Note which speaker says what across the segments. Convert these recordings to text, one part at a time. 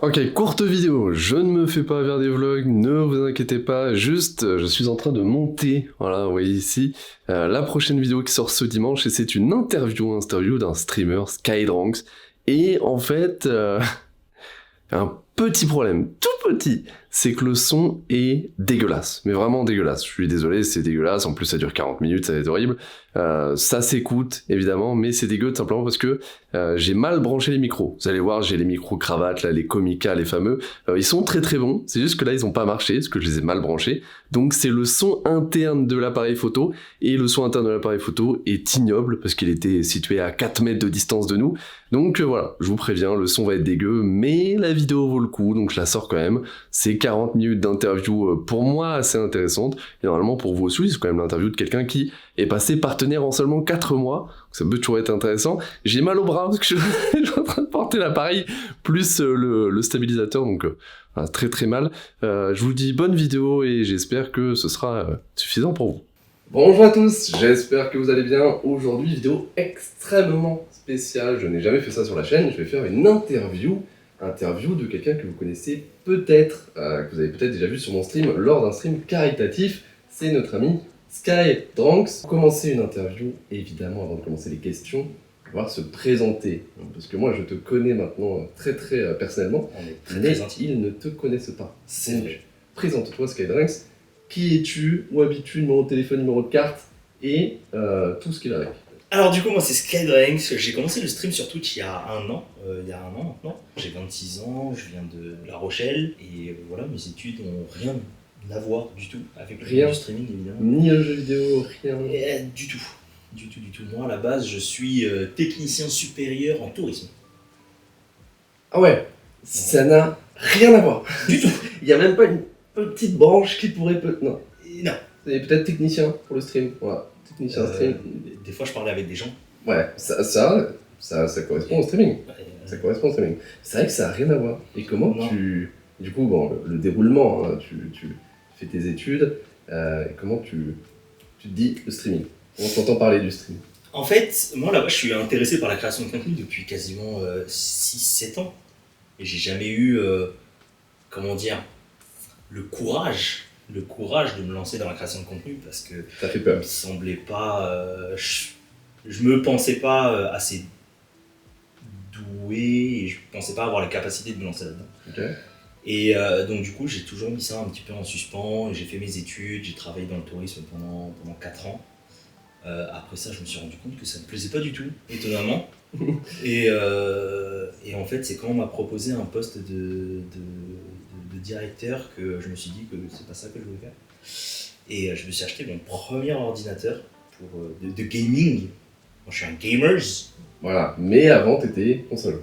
Speaker 1: Ok, courte vidéo, je ne me fais pas vers des vlogs, ne vous inquiétez pas, juste je suis en train de monter, voilà, vous voyez ici, la prochaine vidéo qui sort ce dimanche, et c'est une interview d'un streamer, Skydranks, et en fait, un petit problème, tout petit, c'est que le son est dégueulasse, mais vraiment dégueulasse. Je suis désolé, c'est dégueulasse, en plus ça dure 40 minutes, ça va être horrible. Ça s'écoute, évidemment, mais c'est dégueu tout simplement parce que j'ai mal branché les micros. Vous allez voir, j'ai les micros cravates, là, les Comica, les fameux. Ils sont très très bons, c'est juste que là, ils ont pas marché, parce que je les ai mal branchés. Donc c'est le son interne de l'appareil photo, et le son interne de l'appareil photo est ignoble, parce qu'il était situé à 4 mètres de distance de nous. Donc voilà, je vous préviens, le son va être dégueu, mais la vidéo vaut le coup, donc je la sors quand même. C'est 40 minutes d'interview pour moi assez intéressante, et normalement pour vous aussi, c'est quand même l'interview de quelqu'un qui est passé partenaire en seulement 4 mois, donc ça peut toujours être intéressant. J'ai mal au bras parce que je suis en train de porter l'appareil, plus le stabilisateur, donc voilà, très très mal. Je vous dis bonne vidéo et j'espère que ce sera suffisant pour vous. Bonjour à tous, j'espère que vous allez bien. Aujourd'hui, vidéo extrêmement spéciale, je n'ai jamais fait ça sur la chaîne, je vais faire une interview de quelqu'un que vous connaissez peut-être, que vous avez peut-être déjà vu sur mon stream, lors d'un stream caritatif, c'est notre ami Skydranks. Pour commencer une interview, évidemment, avant de commencer les questions, il va falloir se présenter, parce que moi je te connais maintenant très très personnellement, mais ils ne te connaissent pas.
Speaker 2: C'est vrai.
Speaker 1: Présente-toi Skydranks. Qui es-tu, où habites-tu, numéro de téléphone, numéro de carte, et tout ce qui va avec.
Speaker 2: Alors du coup, moi c'est Skydranks, j'ai commencé le stream sur Twitch il y a un an maintenant. J'ai 26 ans, je viens de La Rochelle, et voilà, mes études n'ont rien à voir du tout avec le streaming évidemment.
Speaker 1: Ni un jeu vidéo, rien.
Speaker 2: Et, du tout. Moi à la base, je suis technicien supérieur en tourisme.
Speaker 1: Ah ouais, ça n'a rien à voir. Du tout. Il n'y a même pas une petite branche qui pourrait
Speaker 2: Non.
Speaker 1: C'est peut-être technicien pour le stream. Voilà, technicien stream.
Speaker 2: Des fois je parlais avec des gens.
Speaker 1: Ouais, ça correspond au streaming. Ça correspond au streaming. C'est vrai que ça n'a rien à voir. Et comment tu... Du coup, bon, le déroulement, hein, tu fais tes études, comment tu te dis le streaming? On t'entend parler du streaming.
Speaker 2: En fait, moi là-bas, je suis intéressé par la création de contenu depuis quasiment 6-7 ans. Et j'ai jamais eu, le courage de me lancer dans la création de contenu parce que
Speaker 1: ça fait peur.
Speaker 2: Il me semblait pas, je me pensais pas assez doué et je pensais pas avoir les capacités de me lancer là-dedans.
Speaker 1: Okay.
Speaker 2: Et donc du coup j'ai toujours mis ça un petit peu en suspens, j'ai fait mes études, j'ai travaillé dans le tourisme pendant 4 ans. Après ça je me suis rendu compte que ça ne me plaisait pas du tout, étonnamment. et en fait c'est quand on m'a proposé un poste de directeur que je me suis dit que c'est pas ça que je voulais faire. Et je me suis acheté mon premier ordinateur de gaming. Moi je suis un gamer.
Speaker 1: Voilà, mais avant t'étais console.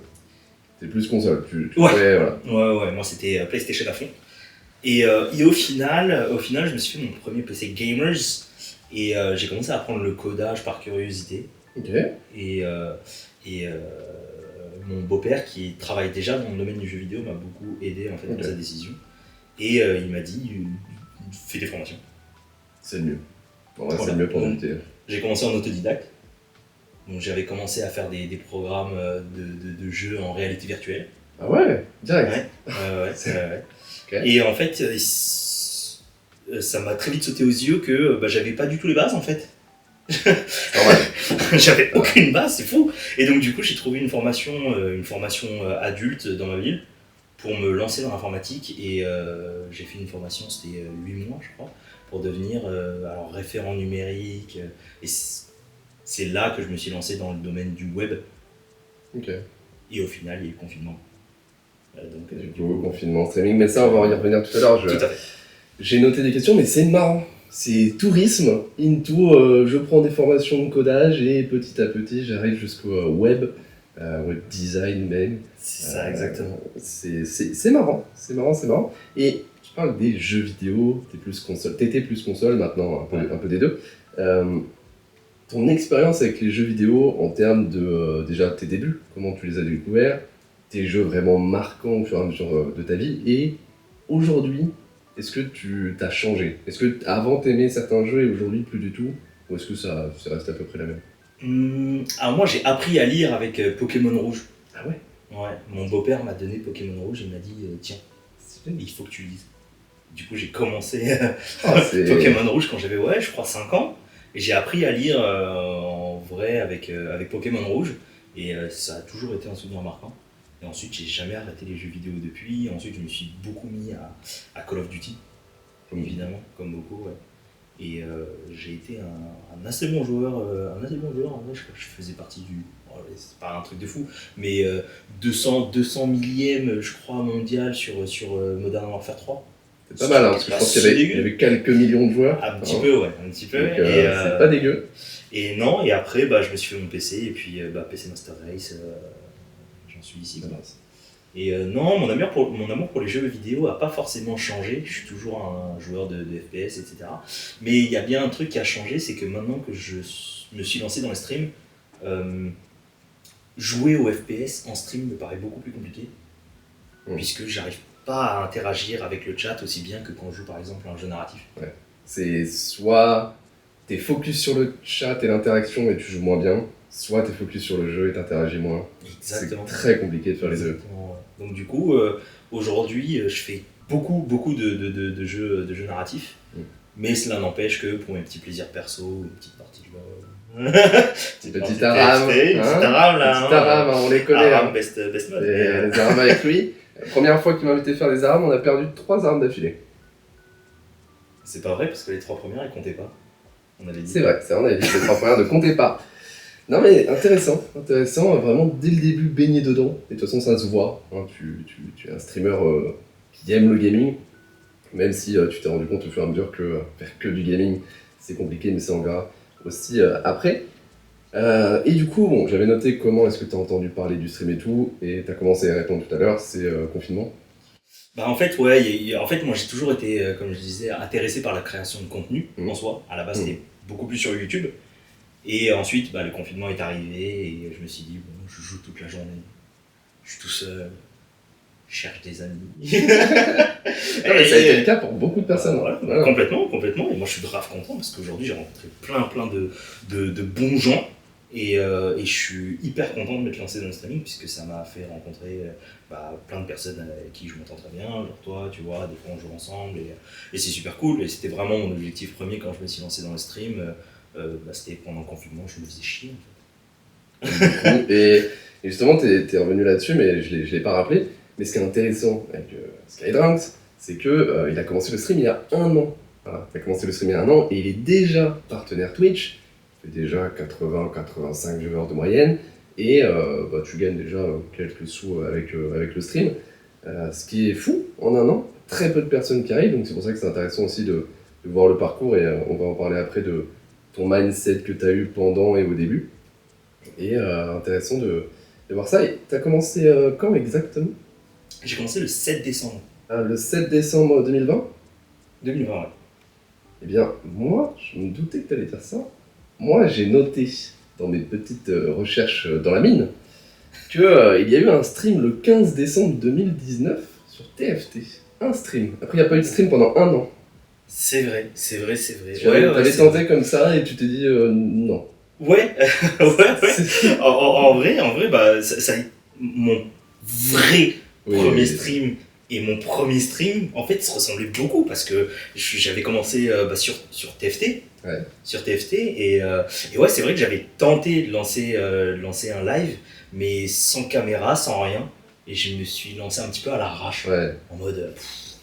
Speaker 1: T'es plus console.
Speaker 2: Ouais, moi c'était PlayStation à fond. Et au final je me suis fait mon premier PC gamers. Et j'ai commencé à apprendre le codage par curiosité.
Speaker 1: Ok.
Speaker 2: Et mon beau-père qui travaille déjà dans le domaine du jeu vidéo m'a beaucoup aidé en fait dans sa décision. Et il m'a dit fais des formations.
Speaker 1: C'est le mieux. Bon, ouais, voilà. C'est le mieux pour débuter.
Speaker 2: J'ai commencé en autodidacte. Donc j'avais commencé à faire des programmes de jeux en réalité virtuelle.
Speaker 1: Ah ouais, direct.
Speaker 2: Ouais. Okay. Et en fait, ça m'a très vite sauté aux yeux que j'avais pas du tout les bases en fait. J'avais aucune base, c'est fou. Et donc du coup j'ai trouvé une formation adulte dans ma ville pour me lancer dans l'informatique et j'ai fait une formation, c'était 8 mois je crois, pour devenir référent numérique. Et c'est là que je me suis lancé dans le domaine du web.
Speaker 1: Ok.
Speaker 2: Et au final il y a eu le confinement.
Speaker 1: Du coup, confinement, streaming, mais ça on va y revenir tout à l'heure.
Speaker 2: Tout à fait.
Speaker 1: J'ai noté des questions, mais c'est marrant. C'est tourisme, into, je prends des formations de codage et petit à petit j'arrive jusqu'au web design même.
Speaker 2: C'est ça, exactement.
Speaker 1: C'est marrant. Et tu parles des jeux vidéo, t'étais plus console, maintenant un peu des deux. Ton expérience avec les jeux vidéo en termes de déjà tes débuts, comment tu les as découverts, tes jeux vraiment marquants au fur et à mesure de ta vie, et aujourd'hui, est-ce que tu t'as changé? Est-ce que avant t'aimais certains jeux et aujourd'hui plus du tout? Ou est-ce que ça reste à peu près la même?
Speaker 2: Alors moi j'ai appris à lire avec Pokémon Rouge.
Speaker 1: Ah ouais?
Speaker 2: Ouais, mon beau-père m'a donné Pokémon Rouge et il m'a dit tiens, il faut que tu lises. Du coup, j'ai commencé Pokémon Rouge quand j'avais, je crois 5 ans. Et j'ai appris à lire en vrai avec Pokémon Rouge. Et ça a toujours été un souvenir marquant. Et ensuite, j'ai jamais arrêté les jeux vidéo depuis. Ensuite, je me suis beaucoup mis à Call of Duty, évidemment, comme beaucoup. Ouais. Et j'ai été un assez bon joueur. En vrai, je faisais partie du. C'est pas un truc de fou, mais 200 millième, je crois, mondial sur Modern Warfare 3.
Speaker 1: C'est pas mal, hein, parce que je pense qu'il y avait quelques millions de joueurs.
Speaker 2: Un petit peu, ouais, un petit peu.
Speaker 1: Donc, c'est pas dégueu.
Speaker 2: Et non, et après, je me suis fait mon PC, et puis PC Master Race, j'en suis ici. Quoi. Et non, mon amour pour les jeux vidéo a pas forcément changé. Je suis toujours un joueur de FPS, etc. Mais il y a bien un truc qui a changé, c'est que maintenant que je me suis lancé dans le stream, jouer au FPS en stream me paraît beaucoup plus compliqué, puisque j'arrive pas à interagir avec le chat aussi bien que quand je joue par exemple à un jeu narratif.
Speaker 1: Ouais. C'est soit t'es focus sur le chat et l'interaction et tu joues moins bien, soit t'es focus sur le jeu et t'interagis moins.
Speaker 2: Exactement.
Speaker 1: C'est très compliqué de faire les deux.
Speaker 2: Ouais. Donc du coup, aujourd'hui, je fais beaucoup de jeux narratifs, mais cela n'empêche que pour mes petits plaisirs perso, une petite partie de
Speaker 1: petit Aram, on les connaît.
Speaker 2: Aram, best mode.
Speaker 1: Les Aram avec lui. La première fois qu'il m'a invité faire des armes, on a perdu 3 armes d'affilée.
Speaker 2: C'est pas vrai parce que les 3 premières elles comptaient pas. On avait dit.
Speaker 1: C'est vrai, on avait dit que les 3 premières ne comptaient pas. Non mais intéressant, vraiment dès le début baigné dedans. Et de toute façon ça se voit, hein, tu es un streamer qui aime le gaming, même si tu t'es rendu compte au fur et à mesure que faire que du gaming c'est compliqué, mais ça on verra aussi après. Et du coup, bon, j'avais noté comment est-ce que tu as entendu parler du stream et tout, et tu as commencé à répondre tout à l'heure, c'est confinement.
Speaker 2: En fait, ouais, en fait, moi j'ai toujours été, comme je disais, intéressé par la création de contenu en soi. À la base, c'était beaucoup plus sur YouTube. Et ensuite, le confinement est arrivé et je me suis dit, bon, je joue toute la journée, je suis tout seul, je cherche des amis.
Speaker 1: Ça a été le cas pour beaucoup de personnes.
Speaker 2: Voilà. Complètement. Et moi je suis grave content parce qu'aujourd'hui j'ai rencontré plein de bons gens. Et je suis hyper content de m'être lancé dans le streaming puisque ça m'a fait rencontrer plein de personnes avec qui je m'entends très bien, genre toi, tu vois, des fois on joue ensemble et c'est super cool. Et c'était vraiment mon objectif premier quand je me suis lancé dans le stream. C'était pendant le confinement, je me faisais chier en
Speaker 1: fait. Et justement, t'es revenu là-dessus, mais je l'ai pas rappelé. Mais ce qui est intéressant avec Skydranks, c'est qu'il a commencé le stream il y a 1 an. Voilà, il a commencé le stream il y a 1 an et il est déjà partenaire Twitch. Il fait déjà 80-85 viewers de moyenne. Et tu gagnes déjà quelques sous avec le stream. Ce qui est fou en 1 an. Très peu de personnes qui arrivent, donc c'est pour ça que c'est intéressant aussi de voir le parcours. Et on va en parler après de ton mindset que tu as eu pendant et au début. Et intéressant de voir ça. Et tu as commencé quand exactement ?
Speaker 2: J'ai commencé le 7 décembre.
Speaker 1: Le 7 décembre 2020 ?
Speaker 2: 2020, ouais.
Speaker 1: Eh bien, moi, je me doutais que tu allais dire ça. Moi, j'ai noté dans mes petites recherches dans la mine qu'il y a eu un stream le 15 décembre 2019 sur TFT. Un stream. Après, il n'y a pas eu de stream pendant 1 an.
Speaker 2: C'est vrai.
Speaker 1: Tu avais tenté comme ça et tu t'es dit non.
Speaker 2: Ouais. En vrai, ça mon vrai premier stream et mon premier stream, en fait, se ressemblaient beaucoup parce que j'avais commencé sur TFT.
Speaker 1: Ouais.
Speaker 2: Sur TFT et ouais, c'est vrai que j'avais tenté de lancer un live, mais sans caméra, sans rien. Et je me suis lancé un petit peu à l'arrache, en mode...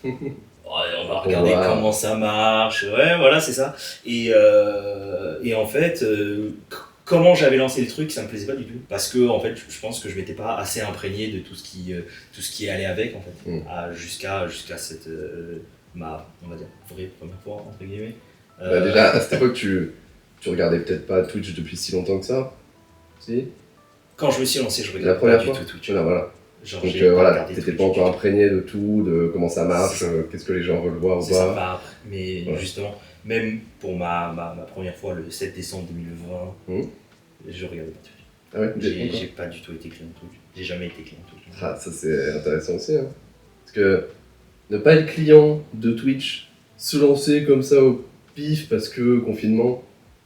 Speaker 2: on va regarder comment ça marche, ouais, voilà, c'est ça. Et en fait, comment j'avais lancé le truc, ça me plaisait pas du tout. Parce que, en fait, je pense que je m'étais pas assez imprégné de tout ce qui allait avec, en fait. Jusqu'à cette, on va dire, vraie première fois, entre guillemets.
Speaker 1: Déjà, à cette époque, tu regardais peut-être pas Twitch depuis si longtemps que ça, si ?
Speaker 2: Quand je me suis lancé, je regardais
Speaker 1: pas
Speaker 2: du tout Twitch.
Speaker 1: Voilà.
Speaker 2: Genre,
Speaker 1: donc t'étais pas encore imprégné de tout, de comment ça marche, qu'est-ce que les gens veulent voir ou pas.
Speaker 2: Ça, mais justement, même pour ma première fois le 7 décembre 2020, je regardais pas Twitch.
Speaker 1: Ah ouais,
Speaker 2: j'ai pas du tout été client de Twitch. J'ai jamais été client de Twitch.
Speaker 1: Ah, ça c'est intéressant aussi. Hein. Parce que ne pas être client de Twitch, se lancer comme ça au pif parce que confinement,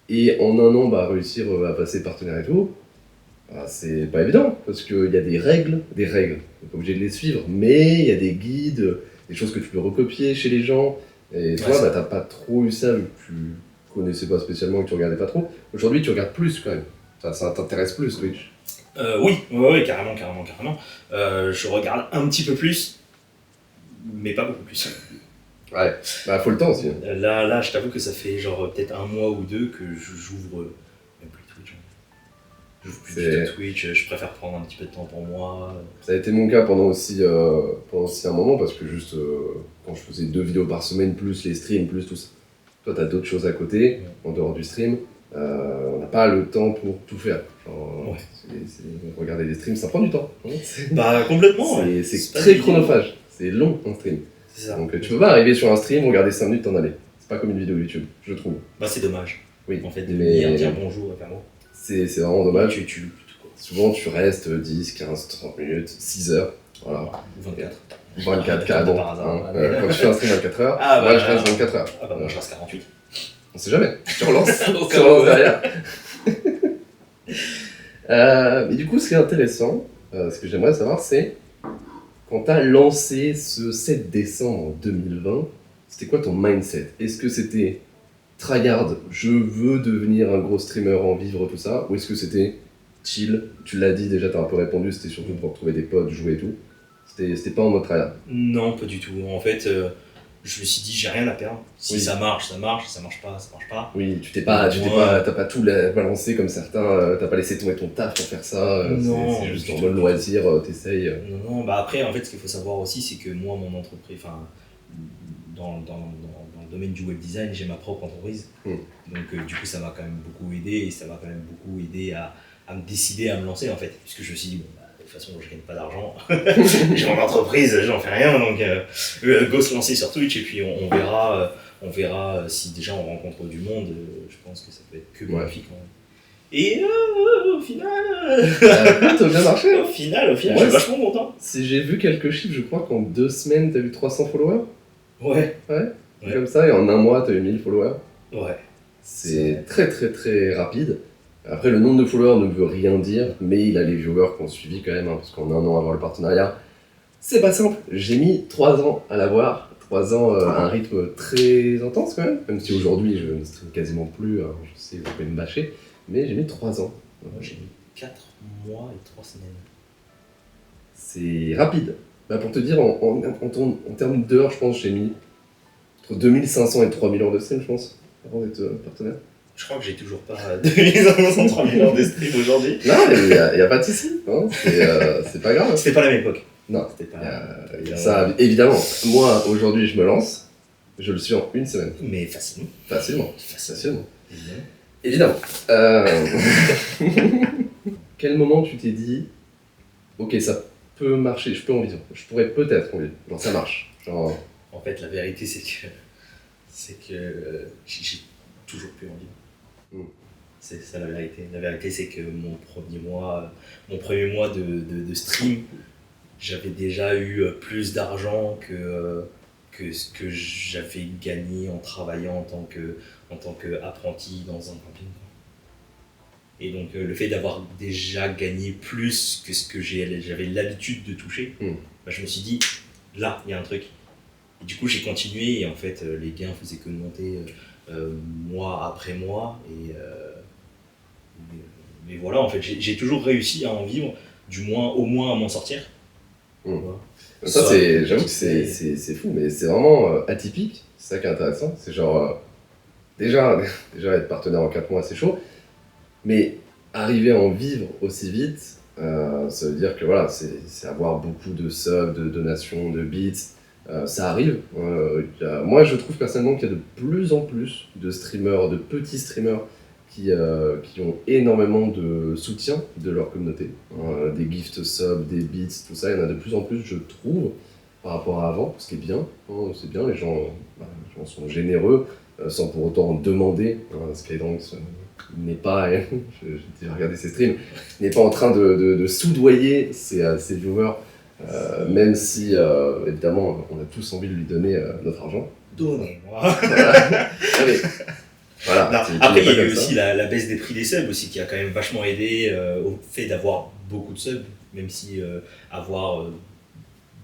Speaker 1: et en 1 an réussir à passer partenaire et tout, c'est pas évident, parce qu'il y a des règles, t'es pas obligé de les suivre, mais il y a des guides, des choses que tu peux recopier chez les gens, et toi,
Speaker 2: Ouais,
Speaker 1: t'as pas trop eu ça, vu que tu connaissais pas spécialement, que tu regardais pas trop. Aujourd'hui, tu regardes plus quand même, ça t'intéresse plus, Twitch.
Speaker 2: Oui, ouais, carrément. Je regarde un petit peu plus, mais pas beaucoup plus.
Speaker 1: Ouais, bah faut le temps aussi. Hein.
Speaker 2: Là, je t'avoue que ça fait genre peut-être un mois ou deux que j'ouvre même plus Twitch. J'ouvre plus du tout Twitch, je préfère prendre un petit peu de temps pour moi.
Speaker 1: Ça a été mon cas pendant aussi un moment, parce que juste quand je faisais 2 vidéos par semaine, plus les streams, plus tout ça. Toi, t'as d'autres choses à côté, en dehors du stream. On n'a pas le temps pour tout faire. Genre,
Speaker 2: Ouais.
Speaker 1: regarder des streams, ça prend du temps. Hein.
Speaker 2: Bah complètement, ouais.
Speaker 1: C'est
Speaker 2: pas
Speaker 1: très
Speaker 2: évident.
Speaker 1: chronophage, c'est long un stream.
Speaker 2: C'est ça.
Speaker 1: Donc tu peux pas arriver sur un stream, regarder 5 minutes, t'en aller. C'est pas comme une vidéo YouTube, je trouve.
Speaker 2: Bah c'est dommage.
Speaker 1: Oui,
Speaker 2: En fait, de
Speaker 1: mais
Speaker 2: venir dire bonjour et faire mot.
Speaker 1: c'est vraiment dommage.
Speaker 2: Tu loupes tout quoi.
Speaker 1: Souvent tu restes 10, 15, 30 minutes, 6 heures. Voilà.
Speaker 2: Ou 24.
Speaker 1: 24 carrément.
Speaker 2: Par hasard.
Speaker 1: Hein. Quand tu fais un stream 24 heures,
Speaker 2: Ah,
Speaker 1: moi
Speaker 2: bah,
Speaker 1: je reste 24 heures.
Speaker 2: Ah bah moi je reste 48.
Speaker 1: On sait jamais, tu relances,
Speaker 2: Au
Speaker 1: tu
Speaker 2: cas où,
Speaker 1: relances
Speaker 2: ouais.
Speaker 1: derrière. Mais du coup, ce qui est intéressant, ce que j'aimerais savoir, c'est quand tu as lancé ce 7 décembre 2020, c'était quoi ton mindset? Est-ce que c'était tryhard, je veux devenir un gros streamer, en vivre, tout ça? Ou est-ce que c'était chill? Tu l'as dit déjà, tu as un peu répondu, c'était surtout pour trouver des potes, jouer et tout. C'était pas en mode tryhard.
Speaker 2: Non, pas du tout. En fait, je me suis dit, j'ai rien à perdre. Si
Speaker 1: Oui.
Speaker 2: ça marche, ça marche. Si ça marche pas, ça marche pas.
Speaker 1: Oui, t'as pas tout balancé comme certains, t'as pas laissé tomber ton taf pour faire ça,
Speaker 2: Non,
Speaker 1: c'est juste
Speaker 2: du
Speaker 1: en
Speaker 2: tout.
Speaker 1: mode loisir, t'essayes.
Speaker 2: Non, bah après, en fait, ce qu'il faut savoir aussi, c'est que moi, mon entreprise, enfin, dans le domaine du web design, j'ai ma propre entreprise. Donc, du coup, ça m'a quand même beaucoup aidé et ça m'a quand même beaucoup aidé à me décider à me lancer, en fait. Puisque je me suis dit, bon, bah, de toute façon, je gagne pas d'argent. J'ai mon entreprise, j'en fais rien. Donc, go se lancer sur Twitch et puis on verra. On verra si déjà on rencontre du monde. Je pense que ça peut être que bénéfique. Ouais. Et au final.
Speaker 1: T'as bien marché.
Speaker 2: Au final,
Speaker 1: Ouais,
Speaker 2: je suis vachement content.
Speaker 1: Si j'ai vu quelques chiffres, je crois qu'en 2 semaines, t'as eu 300 followers.
Speaker 2: Ouais.
Speaker 1: Ouais. Comme ça, et en un mois, t'as eu 1000 followers.
Speaker 2: Ouais.
Speaker 1: C'est très très très rapide. Après, le nombre de followers ne veut rien dire, mais il a les viewers qui ont suivi quand même, hein, parce qu'en un an avoir le partenariat, c'est pas simple. J'ai mis 3 ans à l'avoir. 3 ans à un rythme très intense quand même, même si aujourd'hui je ne stream quasiment plus, hein, je sais, vous pouvez me bâcher, mais j'ai mis 3 ans.
Speaker 2: Moi j'ai mis 4 mois et 3 semaines.
Speaker 1: C'est rapide. Bah, pour te dire, en termes d'heures, je pense que j'ai mis entre 2500 et 3000 heures de stream, je pense, avant d'être partenaire.
Speaker 2: Je crois que j'ai toujours pas 2500 heures de stream aujourd'hui.
Speaker 1: Non, mais il n'y a pas de souci, hein, c'est pas grave.
Speaker 2: C'était pas la même époque.
Speaker 1: Non,
Speaker 2: C'était pas.
Speaker 1: il y a ça, évidemment. Moi, aujourd'hui, je me lance, je le suis en 1 semaine.
Speaker 2: Mais facilement.
Speaker 1: Facilement. Évidemment.
Speaker 2: Évidemment.
Speaker 1: Quel moment tu t'es dit, ok, ça peut marcher, je peux en vivre, je pourrais peut-être en vivre, genre ça marche. Genre...
Speaker 2: En fait, la vérité, c'est que j'ai toujours pu en vivre. C'est ça la vérité. La vérité, c'est que mon premier mois de stream, j'avais déjà eu plus d'argent que ce que j'avais gagné en travaillant en tant qu'apprenti dans un camping. Et donc le fait d'avoir déjà gagné plus que ce que j'avais l'habitude de toucher, bah, je me suis dit, là, il y a un truc. Et du coup, j'ai continué et en fait, les gains faisaient que monter mois après mois. Mais voilà, en fait, j'ai toujours réussi à en vivre, au moins à m'en sortir. Voilà.
Speaker 1: Ça, j'avoue que c'est fou, mais c'est vraiment atypique, c'est ça qui est intéressant. C'est genre, déjà être partenaire en 4 mois, c'est chaud, mais arriver à en vivre aussi vite, ça veut dire que voilà, c'est avoir beaucoup de subs, de donations, de bits. Ça arrive. Moi, je trouve personnellement qu'il y a de plus en plus de streamers, de petits streamers qui ont énormément de soutien de leur communauté. Des gift subs, des bits, tout ça, il y en a de plus en plus, je trouve, par rapport à avant, ce qui est bien. C'est bien, les gens sont généreux, sans pour autant demander. Skydranks n'est pas, j'ai regardé ses streams, n'est pas en train de soudoyer ses viewers. Même si, évidemment, on a tous envie de lui donner notre argent.
Speaker 2: Donnez-moi.
Speaker 1: Voilà. Allez. Voilà.
Speaker 2: Non, après, il y a eu aussi la baisse des prix des subs aussi qui a quand même vachement aidé au fait d'avoir beaucoup de subs, même si avoir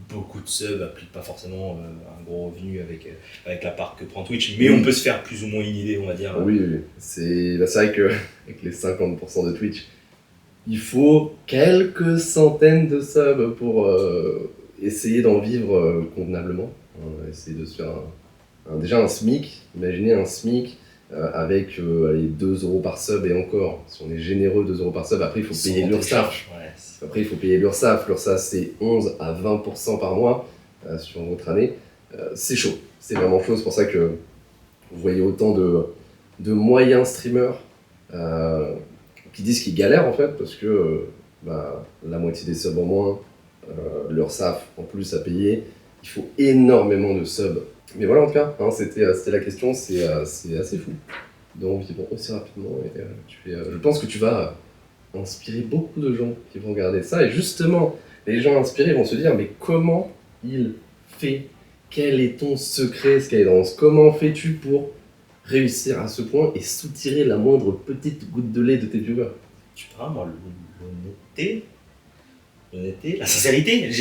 Speaker 2: beaucoup de subs implique pas forcément un gros revenu avec la part que prend Twitch, mais on peut se faire plus ou moins une idée, on va dire.
Speaker 1: Oui. C'est vrai que avec les 50% de Twitch, il faut quelques centaines de subs pour essayer d'en vivre convenablement. Essayer de se faire déjà un SMIC. Imaginez un SMIC avec allez, 2€ par sub et encore. Si on est généreux, 2€ par sub, après il faut payer l'URSSAF. Après il faut payer l'URSSAF. L'URSSAF c'est 11 à 20% par mois sur votre année. C'est chaud. C'est vraiment chaud. C'est pour ça que vous voyez autant de moyens streamers qui disent qu'ils galèrent en fait parce que la moitié des subs en moins, l'URSSAF en plus à payer, il faut énormément de subs. Mais voilà en tout cas, c'était la question, c'est assez fou d'en vivre aussi rapidement et je pense que tu vas inspirer beaucoup de gens qui vont regarder ça et justement les gens inspirés vont se dire mais comment il fait, quel est ton secret Skydance, comment fais-tu pour réussir à ce point et soutirer la moindre petite goutte de lait de tes viewers?
Speaker 2: Tu vois, moi, l'honnêteté, la sincérité,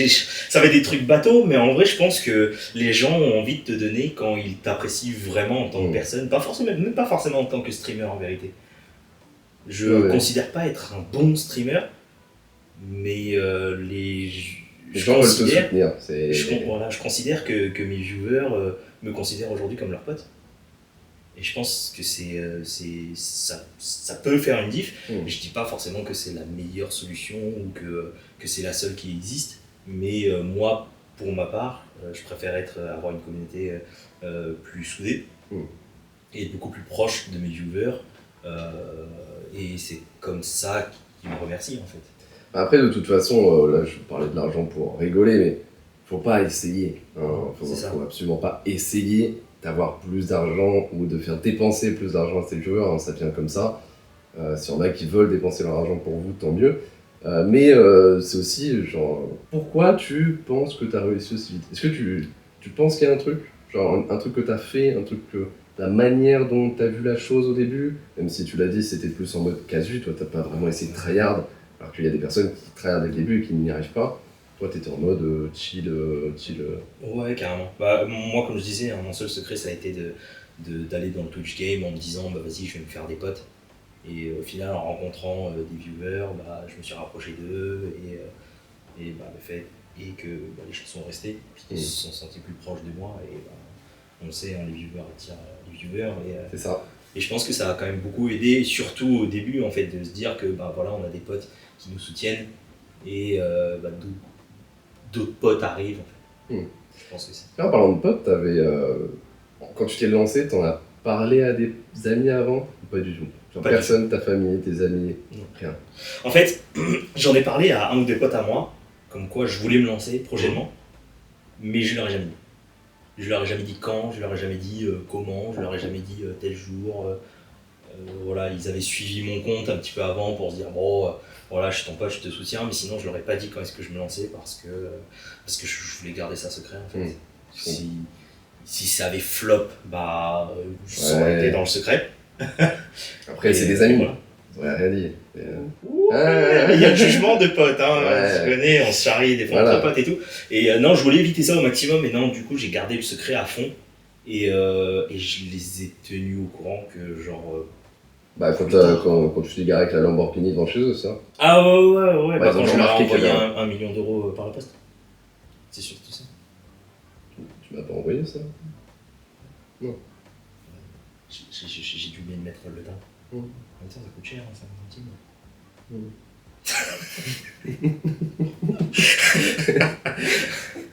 Speaker 2: ça va être des trucs bateaux, mais en vrai, je pense que les gens ont envie de te donner quand ils t'apprécient vraiment en tant que personne, même pas forcément en tant que streamer en vérité. Je considère pas être un bon streamer, mais les gens veulent te soutenir. Je considère que mes viewers me considèrent aujourd'hui comme leur pote. Et je pense que ça peut faire une diff. Je dis pas forcément que c'est la meilleure solution ou que c'est la seule qui existe, mais moi, pour ma part, je préfère avoir une communauté plus soudée et beaucoup plus proche de mes viewers. Et c'est comme ça qu'ils me remercient en fait.
Speaker 1: Après, de toute façon, là je parlais de l'argent pour rigoler, mais faut pas essayer. Faut absolument pas essayer d'avoir plus d'argent ou de faire dépenser plus d'argent à ses viewers, ça vient comme ça. S'il y en a qui veulent dépenser leur argent pour vous, tant mieux. Mais c'est aussi genre, pourquoi tu penses que tu as réussi aussi vite? Est-ce que tu penses qu'il y a un truc? Genre un truc que tu as fait, un truc que la manière dont tu as vu la chose au début, même si tu l'as dit, c'était plus en mode casu, toi t'as pas vraiment essayé de tryhard, alors qu'il y a des personnes qui tryhardent dès le début et qui n'y arrivent pas. Toi, t'étais en mode chill.
Speaker 2: Ouais, carrément. Moi, comme je disais, mon seul secret, ça a été d'aller dans le Twitch game en me disant, vas-y, je vais me faire des potes. Et au final, en rencontrant des viewers, je me suis rapproché d'eux et le fait est que les gens sont restés, puisqu'ils se sont sentis plus proches de moi et on sait, les viewers attirent les viewers.
Speaker 1: C'est ça.
Speaker 2: Et je pense que ça a quand même beaucoup aidé, surtout au début, en fait, de se dire que voilà, on a des potes qui nous soutiennent et d'autres potes arrivent. En fait. Je pense que c'est.
Speaker 1: En parlant de potes, quand tu t'es lancé, t'en as parlé à des amis avant ou pas du tout? Genre pas personne, ta famille, tes amis, rien.
Speaker 2: En fait, j'en ai parlé à un ou deux potes à moi, comme quoi je voulais me lancer prochainement, mais je leur ai jamais dit. Je leur ai jamais dit quand, je leur ai jamais dit comment, je leur ai jamais dit tel jour. Voilà, ils avaient suivi mon compte un petit peu avant pour se dire voilà, je suis ton pote, je te soutiens, mais sinon je leur ai pas dit quand est-ce que je me lançais parce que je voulais garder ça secret en fait. Si ça avait flop, ça aurait été dans le secret.
Speaker 1: Après, c'est des amis, voilà. On aurait rien dit.
Speaker 2: Il y a le jugement de potes, je connais, on se charrie des fois entre potes et tout. Et non, je voulais éviter ça au maximum, et non, du coup, j'ai gardé le secret à fond. Et je les ai tenus au courant que genre.
Speaker 1: Quand tu t'es garé avec la Lamborghini devant chez eux, ça.
Speaker 2: Ah ouais, quand je leur ai envoyé 1 million d'euros par la poste. C'est surtout ça.
Speaker 1: Tu m'as pas envoyé ça? Non.
Speaker 2: J'ai dû mettre le temps. En même temps, ça coûte cher, 50 centimes.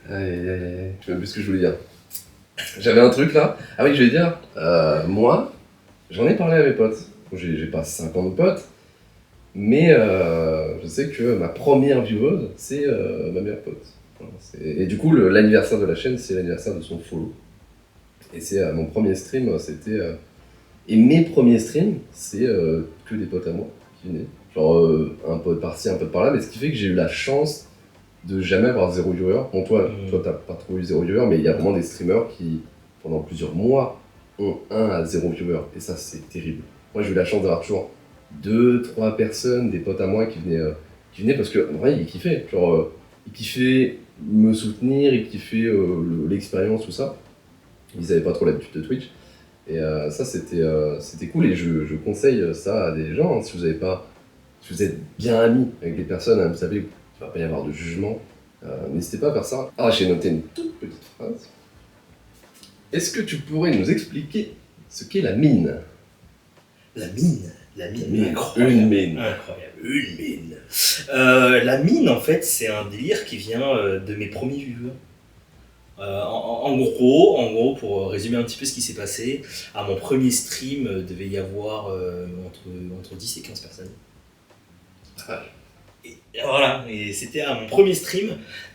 Speaker 1: Aïe. Je sais même plus ce que je voulais dire. J'avais un truc là. Ah oui, je vais dire. Moi, j'en ai parlé à mes potes. J'ai pas 50 potes. Mais je sais que ma première vieweuse, c'est ma meilleure pote. Et du coup, l'anniversaire de la chaîne, c'est l'anniversaire de son follow. Et c'est mon premier stream, c'était. Et mes premiers streams, c'est que des potes à moi qui venaient. Genre un pote par-ci, un pote par-là, mais ce qui fait que j'ai eu la chance de jamais avoir 0 viewer. Bon, toi t'as pas trop eu 0 viewer, mais il y a vraiment des streamers qui, pendant plusieurs mois, ont 1 à 0 viewer. Et ça, c'est terrible. Moi, j'ai eu la chance d'avoir toujours 2-3 personnes, des potes à moi qui venaient parce que, en vrai, ils kiffaient. Genre, ils kiffaient me soutenir, ils kiffaient l'expérience, tout ça. Ils n'avaient pas trop l'habitude de Twitch. Et ça, c'était cool. Et je conseille ça à des gens. Hein, si vous êtes bien amis avec des personnes, hein, vous savez qu'il ne va pas y avoir de jugement, n'hésitez pas à faire ça. Ah, j'ai noté une toute petite phrase. Est-ce que tu pourrais nous expliquer ce qu'est la mine?
Speaker 2: La mine, incroyable.
Speaker 1: Une mine.
Speaker 2: Incroyable, une mine. La mine, en fait, c'est un délire qui vient de mes premiers viewers. En gros, pour résumer un petit peu ce qui s'est passé, à mon premier stream, devait y avoir entre 10 et 15 personnes.
Speaker 1: Ah.
Speaker 2: Et voilà, et c'était à mon premier stream,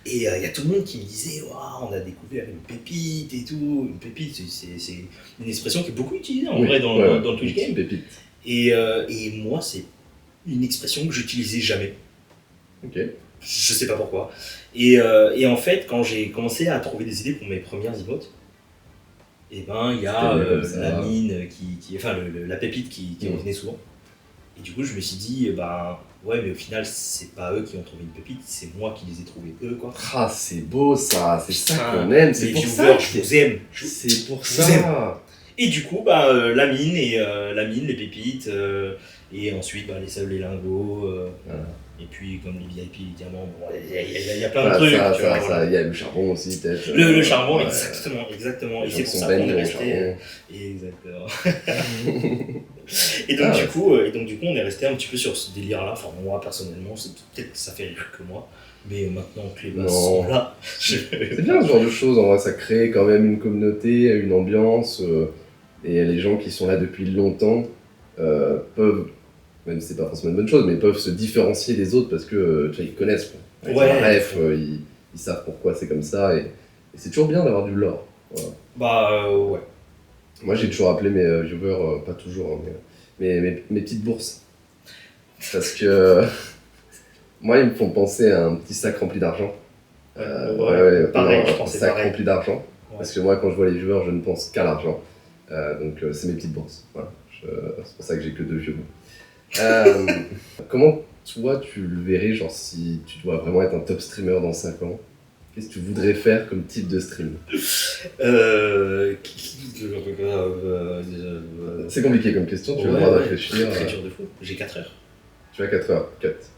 Speaker 2: et il y a tout le monde qui me disait waouh, on a découvert une pépite et tout. Une pépite, c'est une expression qui est beaucoup utilisée en vrai dans le Twitch game.
Speaker 1: Pépite.
Speaker 2: Et moi, c'est une expression que j'utilisais jamais.
Speaker 1: Ok.
Speaker 2: Je sais pas pourquoi. Et en fait, quand j'ai commencé à trouver des idées pour mes premières emotes, et ben il y a la mine enfin la pépite qui revenait souvent. Et du coup, je me suis dit, ouais, mais au final, c'est pas eux qui ont trouvé une pépite, c'est moi qui les ai trouvés eux, quoi.
Speaker 1: Ah, c'est beau ça, c'est ça qu'on aime, c'est
Speaker 2: les
Speaker 1: pour
Speaker 2: viewers,
Speaker 1: ça.
Speaker 2: je vous aime.
Speaker 1: C'est pour
Speaker 2: je vous
Speaker 1: ça.
Speaker 2: Et du coup, la mine, les pépites, et ensuite les seuls, les lingots,
Speaker 1: Voilà.
Speaker 2: et puis comme les VIP, les diamants, il y a plein de trucs.
Speaker 1: Il y a le charbon aussi, peut-être.
Speaker 2: Le charbon,
Speaker 1: ouais.
Speaker 2: exactement.
Speaker 1: Les
Speaker 2: Et
Speaker 1: gens
Speaker 2: c'est pour
Speaker 1: sont
Speaker 2: ça
Speaker 1: baignés
Speaker 2: qu'on est
Speaker 1: dans le
Speaker 2: resté. Exactement. Et donc, du coup, on est resté un petit peu sur ce délire-là. Enfin, moi, personnellement, peut-être que ça fait rire que moi. Mais maintenant que les bases sont là,
Speaker 1: C'est bien ce genre de choses, en vrai, ça crée quand même une communauté, une ambiance, et les gens qui sont là depuis longtemps peuvent, même si c'est pas forcément une bonne chose, mais peuvent se différencier des autres parce que tu vois, ils connaissent. Quoi. Ils ont un ref, ils savent pourquoi c'est comme ça, et c'est toujours bien d'avoir du lore. Voilà.
Speaker 2: ouais.
Speaker 1: Moi, j'ai toujours appelé mes viewers, pas toujours, hein, mais mes petites bourses. Parce que moi, ils me font penser à un petit sac rempli d'argent.
Speaker 2: Pareil, je pensais
Speaker 1: un sac
Speaker 2: pareil.
Speaker 1: rempli d'argent.
Speaker 2: Ouais.
Speaker 1: Parce que moi, quand je vois les viewers, je ne pense qu'à l'argent. Donc, c'est mes petites bourses. Voilà. C'est pour ça que j'ai que 2 viewers. Comment, toi, tu le verrais, genre, si tu dois vraiment être un top streamer dans 5 ans? Qu'est-ce que tu voudrais faire comme type de stream? C'est compliqué comme question, tu as le droit de réfléchir.
Speaker 2: Très dur de fou. J'ai 4 heures.
Speaker 1: Tu as 4 heures, 4.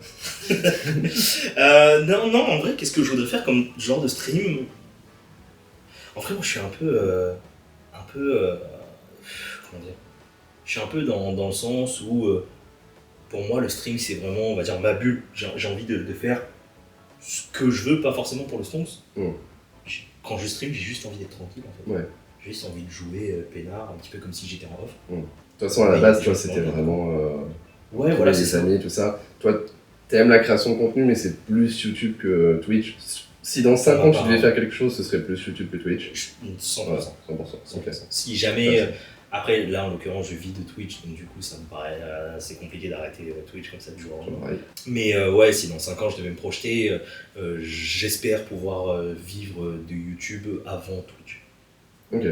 Speaker 2: Non, en vrai, qu'est-ce que je voudrais faire comme genre de stream? En vrai, moi, je suis un peu comment dire? Je suis un peu dans le sens où, pour moi, le stream, c'est vraiment, on va dire, ma bulle. J'ai envie de faire ce que je veux, pas forcément pour le stonks. Quand je stream, j'ai juste envie d'être tranquille, en fait.
Speaker 1: Ouais.
Speaker 2: J'ai juste envie de jouer peinard, un petit peu comme si j'étais en off.
Speaker 1: De toute façon, à la base, tu vois, c'était vraiment
Speaker 2: voilà,
Speaker 1: les
Speaker 2: c'est
Speaker 1: amis, tout ça. Toi, t'aimes la création de contenu, mais c'est plus YouTube que Twitch. Si dans 5 ans, tu devais faire quelque chose, ce serait plus YouTube que Twitch.
Speaker 2: 100%.
Speaker 1: Ouais, 100%. Okay.
Speaker 2: Si jamais... après, là, en l'occurrence, je vis de Twitch, donc du coup, ça me paraît assez compliqué d'arrêter Twitch comme ça du jour au lendemain.
Speaker 1: Ouais.
Speaker 2: Mais ouais, si dans 5 ans, je devais me projeter, j'espère pouvoir vivre de YouTube avant Twitch.
Speaker 1: Ok.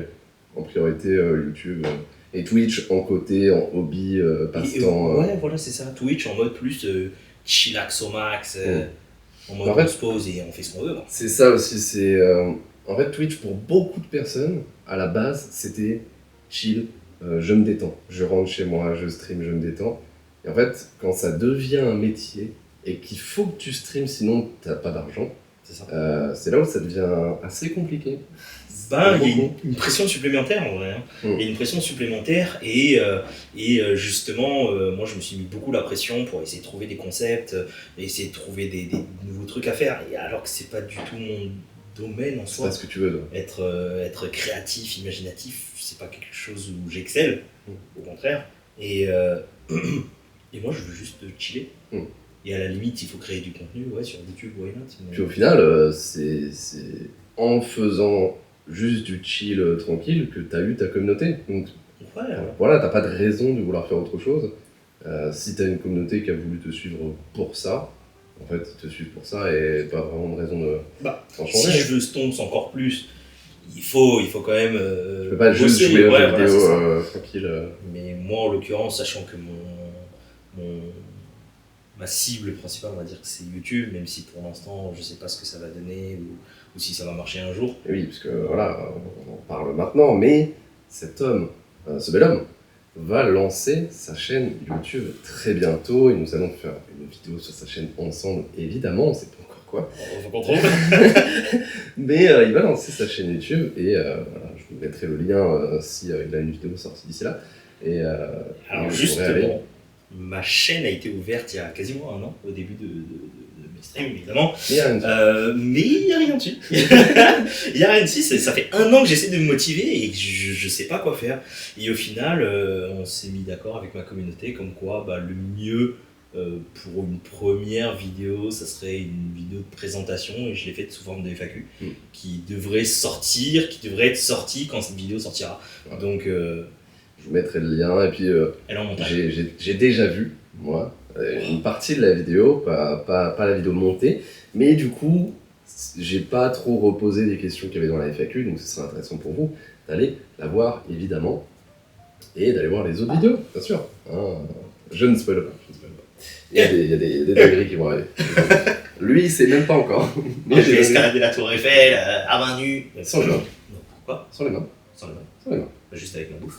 Speaker 1: En priorité, YouTube. Et Twitch en côté, en hobby, passe-temps.
Speaker 2: Ouais, voilà, c'est ça. Twitch en mode plus chillax au max, en mode
Speaker 1: en fait,
Speaker 2: on se pose et on fait ce qu'on veut.
Speaker 1: C'est ça aussi, c'est... en fait, Twitch, pour beaucoup de personnes, à la base, c'était chill, je me détends. Je rentre chez moi, je stream, je me détends. Et en fait, quand ça devient un métier et qu'il faut que tu streames, sinon t'as pas d'argent, c'est là où ça devient assez compliqué.
Speaker 2: Il y a une pression supplémentaire en vrai. Il y a une pression supplémentaire et justement, moi je me suis mis beaucoup la pression pour essayer de trouver des concepts, essayer de trouver des nouveaux trucs à faire. Et alors que c'est pas du tout mon domaine en soi.
Speaker 1: C'est pas ce que tu veux.
Speaker 2: Être créatif, imaginatif, c'est pas quelque chose où j'excelle, au contraire. Et moi je veux juste chiller. Et à la limite, il faut créer du contenu sur YouTube, why not. Mais...
Speaker 1: Puis au final, c'est en faisant juste du chill tranquille que t'as eu ta communauté. Donc voilà, t'as pas de raison de vouloir faire autre chose. Si t'as une communauté qui a voulu te suivre pour ça, en fait, ils te suivent pour ça et pas vraiment de raison de s'en changer.
Speaker 2: Si je veux stonks encore plus, il faut quand même.
Speaker 1: Je peux pas juste
Speaker 2: bosser,
Speaker 1: jouer aux
Speaker 2: ouais,
Speaker 1: jeux
Speaker 2: voilà,
Speaker 1: vidéo
Speaker 2: c'est ça.
Speaker 1: tranquille.
Speaker 2: Mais moi, en l'occurrence, sachant que ma cible principale, on va dire que c'est YouTube, même si pour l'instant, je sais pas ce que ça va donner ou si ça va marcher un jour.
Speaker 1: Et oui, parce que voilà, on en parle maintenant, mais cet homme, ce bel homme, va lancer sa chaîne YouTube très bientôt et nous allons faire une vidéo sur sa chaîne ensemble, évidemment, on sait pas encore quoi.
Speaker 2: Faut qu'on trouve.
Speaker 1: Mais il va lancer sa chaîne YouTube et voilà, je vous mettrai le lien si il a une vidéo sortie d'ici là. Et,
Speaker 2: Alors
Speaker 1: vous pourrez aller.
Speaker 2: justement, ma chaîne a été ouverte il y a quasiment un an, au début de mes streams évidemment.
Speaker 1: Mais il y a une-
Speaker 2: Mais il n'y a rien dessus. Il n'y a rien dessus, ça fait un an que j'essaie de me motiver et que je ne sais pas quoi faire. Et au final, on s'est mis d'accord avec ma communauté comme quoi bah, le mieux pour une première vidéo, ça serait une vidéo de présentation et je l'ai faite sous forme de FAQ qui devrait sortir, qui devrait être sortie quand cette vidéo sortira.
Speaker 1: Voilà.
Speaker 2: Donc,
Speaker 1: Je vous mettrai le lien et puis
Speaker 2: elle est en montage.
Speaker 1: j'ai déjà vu, moi, une partie de la vidéo, pas la vidéo montée, mais du coup, j'ai pas trop reposé des questions qu'il y avait dans la FAQ, donc ce sera intéressant pour vous d'aller la voir, évidemment, et d'aller voir les autres vidéos, bien sûr. Hein, je ne spoil pas, je ne spoil pas. Il y a des dingueries qui vont arriver. Lui, il sait même pas encore.
Speaker 2: Moi, j'ai escaladé la tour Eiffel à main nue.
Speaker 1: Sans les mains.
Speaker 2: Non, pourquoi
Speaker 1: Sans les mains.
Speaker 2: Sans les mains.
Speaker 1: Sans les mains.
Speaker 2: Bah, juste avec ma bouche.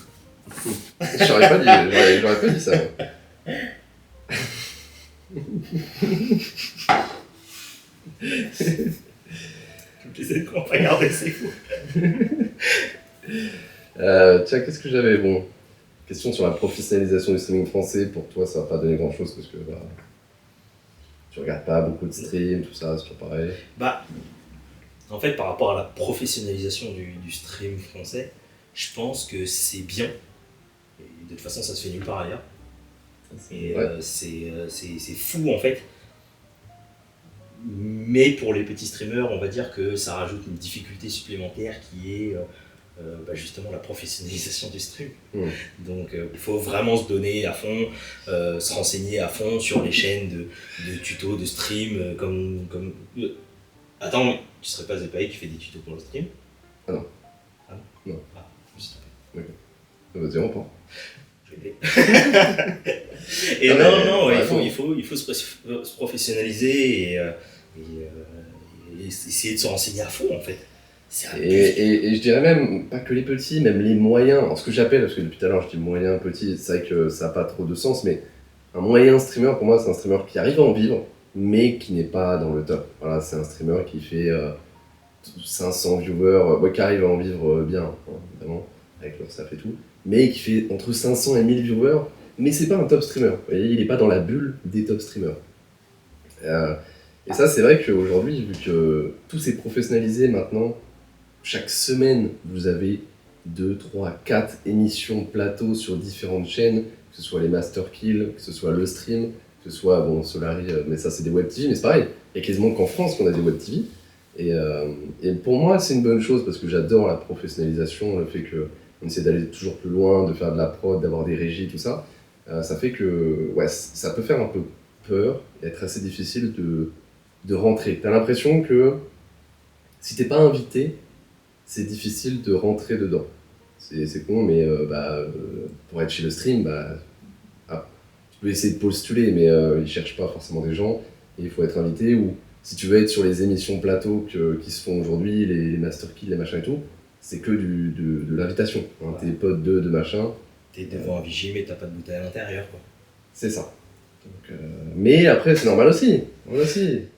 Speaker 1: J'aurais pas dit ça.
Speaker 2: Toutes les aides qu'on va regarder, c'est fou.
Speaker 1: Tiens, qu'est-ce que j'avais bon. Question sur la professionnalisation du streaming français. Pour toi, ça va pas donner grand-chose parce que bah, tu regardes pas beaucoup de streams, tout ça, c'est toujours pareil.
Speaker 2: Bah, en fait, par rapport à la professionnalisation du stream français, je pense que c'est bien. Et de toute façon, ça se fait nulle part ailleurs. Et
Speaker 1: Ouais.
Speaker 2: c'est fou en fait. Mais pour les petits streamers, on va dire que ça rajoute une difficulté supplémentaire qui est bah, justement la professionnalisation du stream. Donc il faut vraiment se donner à fond, se renseigner à fond sur les chaînes de tutos, de stream. Attends, mais tu serais pas Zepaï qui fait des tutos pour le stream?
Speaker 1: Ah non.
Speaker 2: Ah non?
Speaker 1: Non.
Speaker 2: Ah, je me suis trompé.
Speaker 1: Vas-y, on reprend.
Speaker 2: Je l'ai. Et
Speaker 1: Ah,
Speaker 2: non,
Speaker 1: mais,
Speaker 2: il faut se professionnaliser et essayer de se renseigner à fond en fait. C'est abusé.
Speaker 1: Et je dirais même, pas que les petits, même les moyens. Alors, ce que j'appelle, parce que depuis tout à l'heure je dis moyen, petit, c'est vrai que ça n'a pas trop de sens, mais un moyen streamer, pour moi, c'est un streamer qui arrive à en vivre, mais qui n'est pas dans le top. Voilà, c'est un streamer qui fait 500 viewers, qui arrive à en vivre bien, hein, évidemment, avec leur staff et tout, mais qui fait entre 500 et 1000 viewers, mais c'est pas un top streamer. Vous voyez, il n'est pas dans la bulle des top streamers. Et ça, c'est vrai qu'aujourd'hui, vu que tout s'est professionnalisé maintenant, chaque semaine, vous avez 2, 3, 4 émissions plateau sur différentes chaînes, que ce soit les Master Kill, que ce soit le stream, que ce soit, bon, Solari, mais ça c'est des web TV, mais c'est pareil, il y a quasiment qu'en France qu'on a des web TV. Et pour moi, c'est une bonne chose parce que j'adore la professionnalisation, le fait qu'on essaie d'aller toujours plus loin, de faire de la prod, d'avoir des régies, tout ça. Ça fait que ouais, ça peut faire un peu peur et être assez difficile de rentrer. T'as l'impression que si t'es pas invité, c'est difficile de rentrer dedans. C'est con, mais pour être chez le stream, tu peux essayer de postuler, mais ils cherchent pas forcément des gens, et il faut être invité, ou si tu veux être sur les émissions plateau qui se font aujourd'hui, les Master Kill, les machins et tout, c'est que de l'invitation. Hein, tes potes de machin.
Speaker 2: T'es devant un vigie, mais t'as pas de bouteille à l'intérieur quoi.
Speaker 1: C'est ça. Donc, mais après, c'est normal aussi.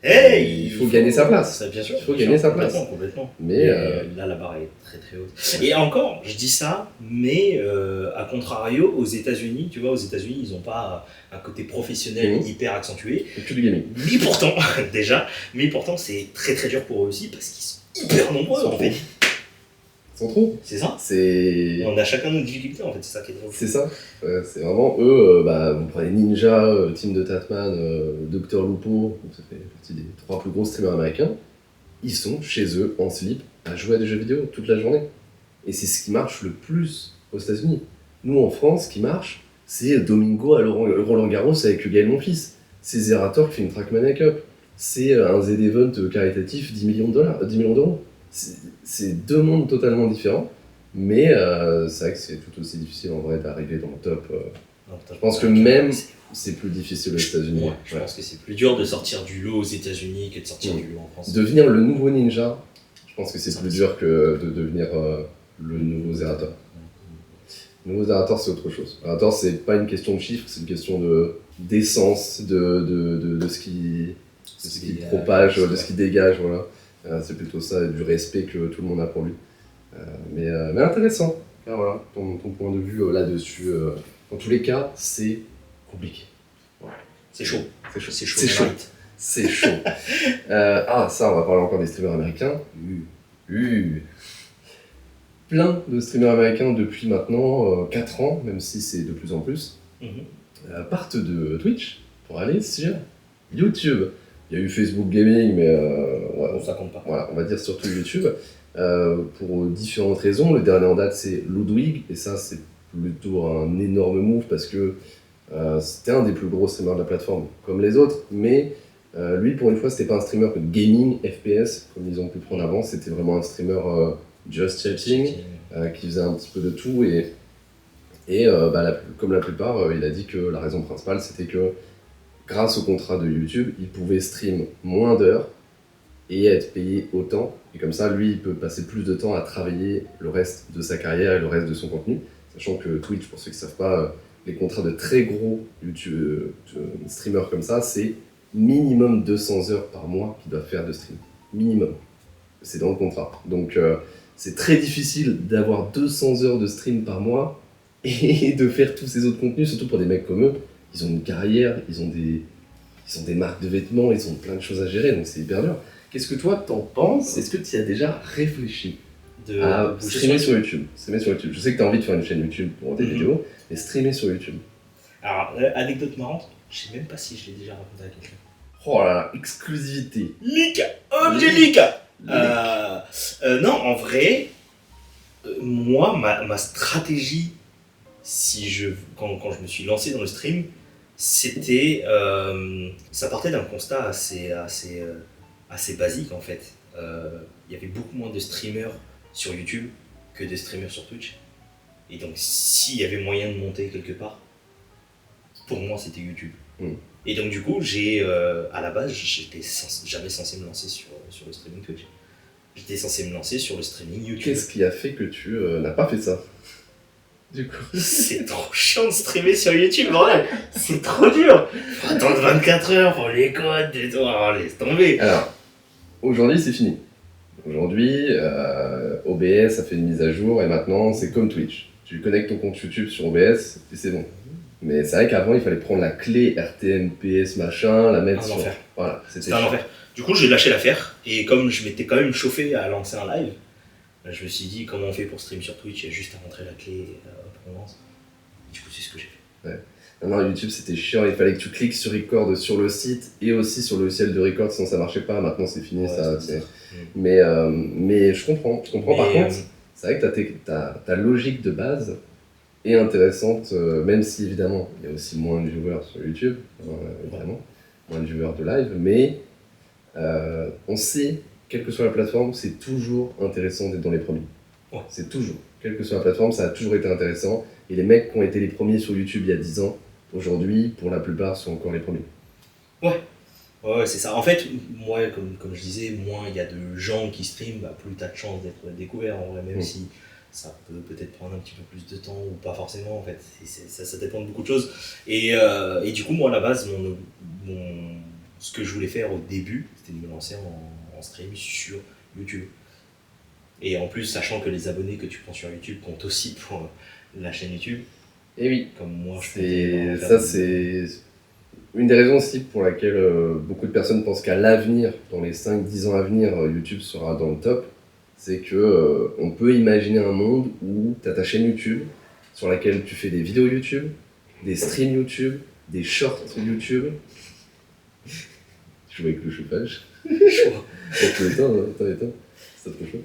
Speaker 2: Hey,
Speaker 1: il faut gagner sa place.
Speaker 2: Ça, bien sûr,
Speaker 1: Il faut gagner sa place.
Speaker 2: Complètement.
Speaker 1: Mais
Speaker 2: là, la barre est très très haute. Et encore, je dis ça, mais à contrario, aux États-Unis, tu vois, aux États-Unis, ils n'ont pas un côté professionnel hyper accentué.
Speaker 1: que du gaming.
Speaker 2: Mais pourtant, mais pourtant, c'est très très dur pour eux aussi parce qu'ils sont hyper nombreux en fait.
Speaker 1: Sans trop.
Speaker 2: C'est ça. On a chacun nos difficultés en fait, c'est ça qui est drôle.
Speaker 1: C'est ça. C'est vraiment eux, vous prenez Ninja, Team de Tatman, Dr Lupo, donc ça fait partie des 3 plus gros streamers américains. Ils sont chez eux en slip à jouer à des jeux vidéo toute la journée. Et c'est ce qui marche le plus aux États-Unis. Nous en France, ce qui marche, c'est Domingo à Roland Garros avec Gaël Monfils. C'est Zerator qui fait une Trackmania Cup. C'est un Z-Event caritatif 10 millions d'euros. c'est deux mondes totalement différents, mais c'est vrai que c'est tout aussi difficile en vrai d'arriver dans le top. Je pense que même c'est plus difficile aux États-Unis.
Speaker 2: Ouais, je pense que c'est plus dur de sortir du lot aux États-Unis que de sortir du lot en France.
Speaker 1: Devenir le nouveau ninja, je pense que c'est plus dur que de devenir le nouveau Zerator. Le nouveau Zerator, c'est autre chose. Zerator, c'est pas une question de chiffres, c'est une question d'essence, de ce qui propage, de ce qui dégage, voilà. C'est plutôt ça, du respect que tout le monde a pour lui. Mais intéressant, voilà, ton point de vue là-dessus. Dans tous les cas, c'est compliqué. Voilà.
Speaker 2: C'est chaud.
Speaker 1: C'est chaud.
Speaker 2: C'est chaud.
Speaker 1: C'est chaud. C'est chaud. Ça, on va parler encore des streamers américains. Plein de streamers américains depuis maintenant 4 ans, même si c'est de plus en plus, partent de Twitch pour aller sur YouTube. Il y a eu Facebook Gaming, mais
Speaker 2: ça compte pas.
Speaker 1: Voilà, on va dire surtout YouTube. Pour différentes raisons. Le dernier en date, c'est Ludwig, et ça, c'est plutôt un énorme move parce que c'était un des plus gros streamers de la plateforme, comme les autres, mais lui, pour une fois, c'était pas un streamer de gaming, FPS, comme ils ont pu prendre avant, c'était vraiment un streamer just chatting, qui faisait un petit peu de tout, comme la plupart, il a dit que la raison principale, c'était que grâce au contrat de YouTube, il pouvait stream moins d'heures et être payé autant, et comme ça, lui, il peut passer plus de temps à travailler le reste de sa carrière et le reste de son contenu, sachant que Twitch, pour ceux qui ne savent pas, les contrats de très gros YouTube, streamers comme ça, c'est minimum 200 heures par mois qu'ils doivent faire de stream. Minimum. C'est dans le contrat. Donc c'est très difficile d'avoir 200 heures de stream par mois et de faire tous ces autres contenus, surtout pour des mecs comme eux. Ils ont une carrière, ils ont des marques de vêtements, ils ont plein de choses à gérer, donc c'est hyper dur. Qu'est-ce que toi t'en penses? Est-ce que tu y as déjà réfléchi à streamer sur YouTube? Je sais que tu as envie de faire une chaîne YouTube pour des vidéos, mais streamer sur YouTube.
Speaker 2: Alors, anecdote marrante, je sais même pas si je l'ai déjà raconté à quelqu'un.
Speaker 1: Oh là là, exclusivité.
Speaker 2: Angélica. Non, en vrai, moi, ma stratégie, quand je me suis lancé dans le stream, c'était, ça partait d'un constat assez basique en fait. Il y avait beaucoup moins de streamers sur YouTube que de streamers sur Twitch. Et donc, s'il y avait moyen de monter quelque part, pour moi, c'était YouTube. Et donc, du coup, à la base, j'étais jamais censé me lancer sur le streaming Twitch. J'étais censé me lancer sur le streaming YouTube.
Speaker 1: Qu'est-ce qui a fait que tu n'as pas fait ça? Du coup,
Speaker 2: c'est trop chiant de streamer sur YouTube, bordel. C'est trop dur. Faut attendre 24 heures pour les codes et tout. Alors, laisse tomber.
Speaker 1: Alors, aujourd'hui, c'est fini. Aujourd'hui, OBS a fait une mise à jour et maintenant, c'est comme Twitch. Tu connectes ton compte YouTube sur OBS et c'est bon. Mais c'est vrai qu'avant, il fallait prendre la clé RTMPS machin, la mettre sur...
Speaker 2: Enfer.
Speaker 1: Voilà,
Speaker 2: c'était un enfer. Du coup, j'ai lâché l'affaire. Et comme je m'étais quand même chauffé à lancer un live, je me suis dit, comment on fait pour stream sur Twitch? Il y a juste à rentrer la clé pour on lance. Du coup, c'est ce que j'ai fait.
Speaker 1: Ouais. Non, YouTube, c'était chiant. Il fallait que tu cliques sur Record sur le site et aussi sur le logiciel de Record, sinon ça marchait pas. Maintenant, c'est fini. Mais je comprends. Par contre, c'est vrai que ta logique de base est intéressante, même si évidemment il y a aussi moins de viewers sur YouTube, évidemment, moins de viewers de live, mais on sait, quelle que soit la plateforme, c'est toujours intéressant d'être dans les premiers.
Speaker 2: Ouais.
Speaker 1: C'est toujours, quelle que soit la plateforme, ça a toujours été intéressant, et les mecs qui ont été les premiers sur YouTube il y a 10 ans, aujourd'hui, pour la plupart, sont encore les premiers.
Speaker 2: Ouais, c'est ça. En fait, moi, comme je disais, moins il y a de gens qui streament, plus tu as de chances d'être découvert, en vrai, même si ça peut peut-être prendre un petit peu plus de temps ou pas forcément en fait, ça dépend de beaucoup de choses. Et du coup, moi à la base, ce que je voulais faire au début, c'était de me lancer en stream sur YouTube. Et en plus, sachant que les abonnés que tu prends sur YouTube comptent aussi pour la chaîne YouTube.
Speaker 1: Et oui,
Speaker 2: comme moi,
Speaker 1: c'est une des raisons aussi pour laquelle beaucoup de personnes pensent qu'à l'avenir, dans les 5-10 ans à venir, YouTube sera dans le top. C'est que on peut imaginer un monde où tu as ta chaîne YouTube sur laquelle tu fais des vidéos YouTube, des streams YouTube, des shorts YouTube. Je joue avec le chauffage. Attends, c'est trop chaud.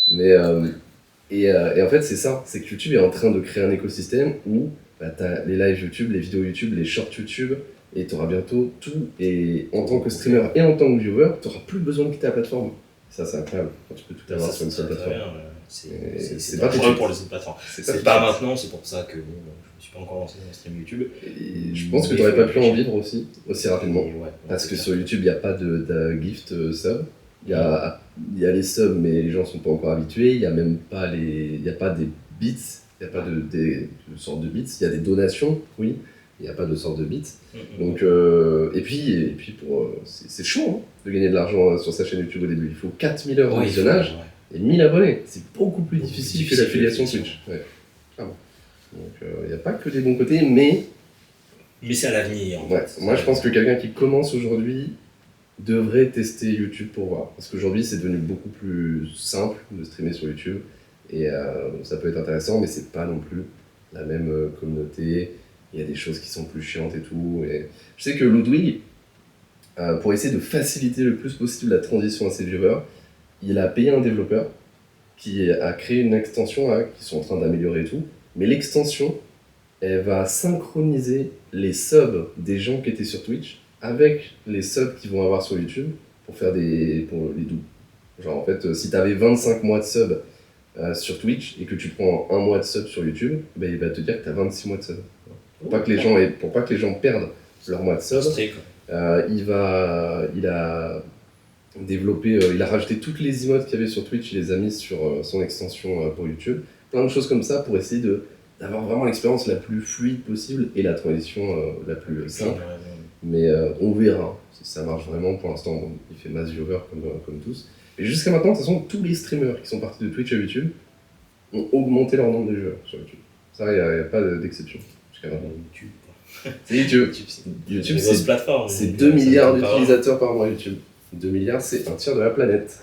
Speaker 1: Mais en fait c'est ça, c'est que YouTube est en train de créer un écosystème où tu as les lives YouTube, les vidéos YouTube, les shorts YouTube, et tu auras bientôt tout. Et en tant que streamer et en tant que viewer, tu n'auras plus besoin de quitter la plateforme. Ça, c'est incroyable. Quand tu peux tout avoir
Speaker 2: Ça,
Speaker 1: sur une seule
Speaker 2: très
Speaker 1: plateforme.
Speaker 2: bien,
Speaker 1: C'est
Speaker 2: c'est
Speaker 1: pas tout de
Speaker 2: dangereux
Speaker 1: suite.
Speaker 2: pour les autres plateformes.
Speaker 1: C'est
Speaker 2: C'est
Speaker 1: tout de
Speaker 2: pas
Speaker 1: suite.
Speaker 2: maintenant, c'est pour ça que bon, je me suis pas encore lancé dans le stream YouTube.
Speaker 1: Et je pense que tu n'aurais pas pu en vivre aussi rapidement.
Speaker 2: Et ouais,
Speaker 1: Parce que
Speaker 2: c'est
Speaker 1: sur YouTube, il n'y a pas de gift sub. Il y a les subs, mais les gens ne sont pas encore habitués. Il n'y a même pas il y a pas des bits. Il n'y a pas de sorte de bits. Il y a des donations, oui. Il n'y a pas de sorte de bits. Donc, et puis c'est chaud hein, de gagner de l'argent sur sa chaîne YouTube au début. Il faut 4000 heures de visionnage et 1000 abonnés. C'est beaucoup plus difficile que l'affiliation Twitch. Ouais. Clairement. Donc il n'y a pas que des bons côtés, mais
Speaker 2: c'est à l'avenir.
Speaker 1: ouais. Moi je pense que quelqu'un qui commence aujourd'hui devrait tester YouTube pour voir. Parce qu'aujourd'hui c'est devenu beaucoup plus simple de streamer sur YouTube et ça peut être intéressant, mais c'est pas non plus la même communauté. Il y a des choses qui sont plus chiantes et tout. Et je sais que Ludwig, pour essayer de faciliter le plus possible la transition à ses viewers, il a payé un développeur qui a créé une extension là, qu'ils sont en train d'améliorer et tout. Mais l'extension, elle va synchroniser les subs des gens qui étaient sur Twitch avec les subs qu'ils vont avoir sur YouTube pour faire pour les doubles. Genre en fait, si tu avais 25 mois de sub sur Twitch et que tu prends un mois de sub sur YouTube, ben, il va te dire que tu as 26 mois de sub. Pour pas que les gens perdent leur mois de sub, il a développé, il a rajouté toutes les emotes qu'il y avait sur Twitch, il les a mis sur son extension pour YouTube. Plein de choses comme ça pour essayer d'avoir vraiment l'expérience la plus fluide possible et la transition la plus simple. Mais on verra si ça marche vraiment. Pour l'instant, bon, il fait mass viewer comme tous. Et jusqu'à maintenant, de toute façon, tous les streamers qui sont partis de Twitch à YouTube ont augmenté leur nombre de joueurs sur YouTube. Ça, il n'y a pas d'exception.
Speaker 2: YouTube, quoi.
Speaker 1: C'est YouTube. YouTube, c'est 2 milliards d'utilisateurs par mois YouTube. 2 milliards, c'est un tiers de la planète.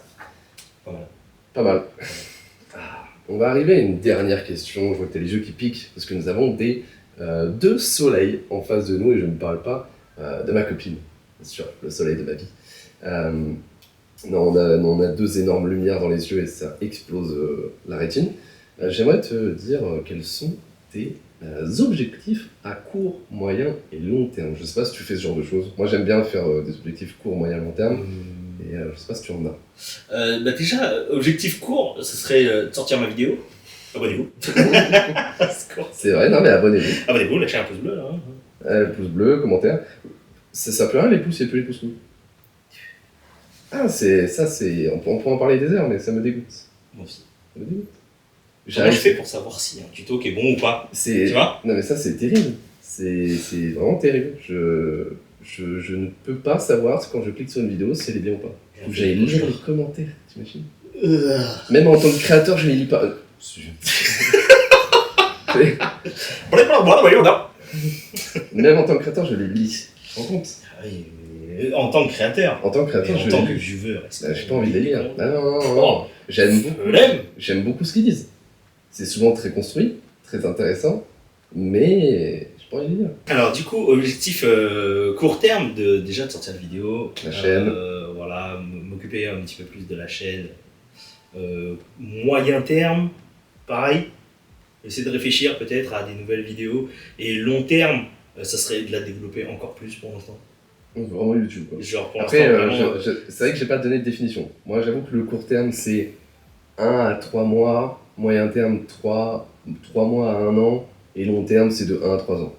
Speaker 1: Pas mal. On va arriver à une dernière question. Je vois que tu as les yeux qui piquent parce que nous avons deux soleils en face de nous et je ne parle pas de ma copine, bien sûr, le soleil de ma vie. On a deux énormes lumières dans les yeux et ça explose la rétine. J'aimerais te dire quels sont tes objectifs à court, moyen et long terme. Je ne sais pas si tu fais ce genre de choses. Moi, j'aime bien faire des objectifs court, moyen, long terme. Et je ne sais pas si tu en as.
Speaker 2: Déjà, objectif court, ce serait de sortir ma vidéo. Abonnez-vous.
Speaker 1: C'est vrai, non mais abonnez-vous.
Speaker 2: Abonnez-vous, lâchez un pouce bleu là.
Speaker 1: Pouce bleu, commentaire. Ça peut rien les pouces, il n'y a plus les pouces bleus. On peut en parler des heures, mais ça me dégoûte.
Speaker 2: Moi aussi.
Speaker 1: Ça me dégoûte.
Speaker 2: Comment je fais pour savoir si un tuto qui est bon ou pas? Tu vois?
Speaker 1: Non mais ça c'est terrible. C'est vraiment terrible. Je ne peux pas savoir quand je clique sur une vidéo si elle est bien ou pas. Faut que j'aille lire les commentaires, t'imagines? Même en tant que créateur, je les lis pas. Même en tant que créateur, je les lis. Tu te rends compte?
Speaker 2: En tant que créateur.
Speaker 1: En tant que créateur,
Speaker 2: en tant que viewer.
Speaker 1: J'ai pas envie de les lire. Non. J'aime beaucoup ce qu'ils disent. C'est souvent très construit, très intéressant, mais j'ai pas envie de les lire.
Speaker 2: Alors du coup, objectif court terme, déjà de sortir la vidéo.
Speaker 1: La chaîne.
Speaker 2: Voilà, m'occuper un petit peu plus de la chaîne. Moyen terme, pareil. Essayer de réfléchir peut-être à des nouvelles vidéos. Et long terme, ça serait de la développer encore plus pour l'instant.
Speaker 1: Vraiment YouTube quoi.
Speaker 2: Genre pour
Speaker 1: après,
Speaker 2: vraiment...
Speaker 1: c'est vrai que j'ai pas donné de définition. Moi j'avoue que le court terme c'est 1 à 3 mois, moyen terme 3 mois à 1 an, et long terme c'est de 1 à 3 ans.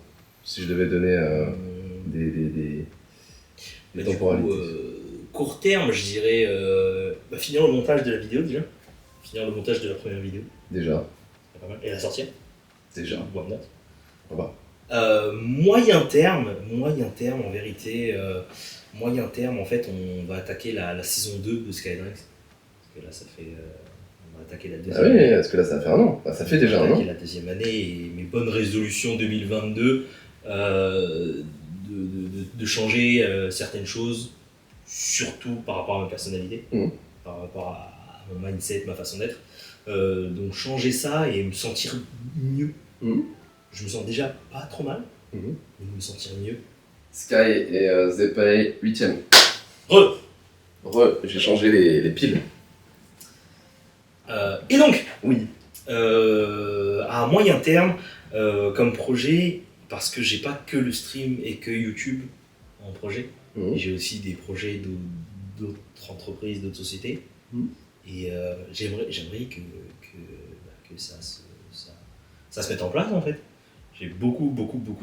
Speaker 1: Si je devais donner des temporalités.
Speaker 2: Court terme, je dirais finir le montage de la vidéo déjà. Finir le montage de la première vidéo.
Speaker 1: Déjà.
Speaker 2: Pas mal. Et la sortir.
Speaker 1: Déjà.
Speaker 2: Moyen terme en vérité, moyen terme en fait on va attaquer la saison 2 de Skydrex. Parce que là ça fait... on va attaquer la deuxième année.
Speaker 1: Ah oui, parce que là ça fait 1 an. Ça fait déjà 1 an.
Speaker 2: La deuxième année et mes bonnes résolutions 2022 de changer certaines choses, surtout par rapport à ma personnalité, par rapport à mon mindset, ma façon d'être. Donc changer ça et me sentir mieux. Je me sens déjà pas trop mal, mais me sentir mieux.
Speaker 1: Sky et Zepay 8ème. J'ai changé les piles.
Speaker 2: Et donc,
Speaker 1: oui.
Speaker 2: À moyen terme, comme projet, parce que j'ai pas que le stream et que YouTube en projet, j'ai aussi des projets d'autres entreprises, d'autres sociétés.
Speaker 1: Mm.
Speaker 2: Et j'aimerais que ça se mette en place en fait. J'ai beaucoup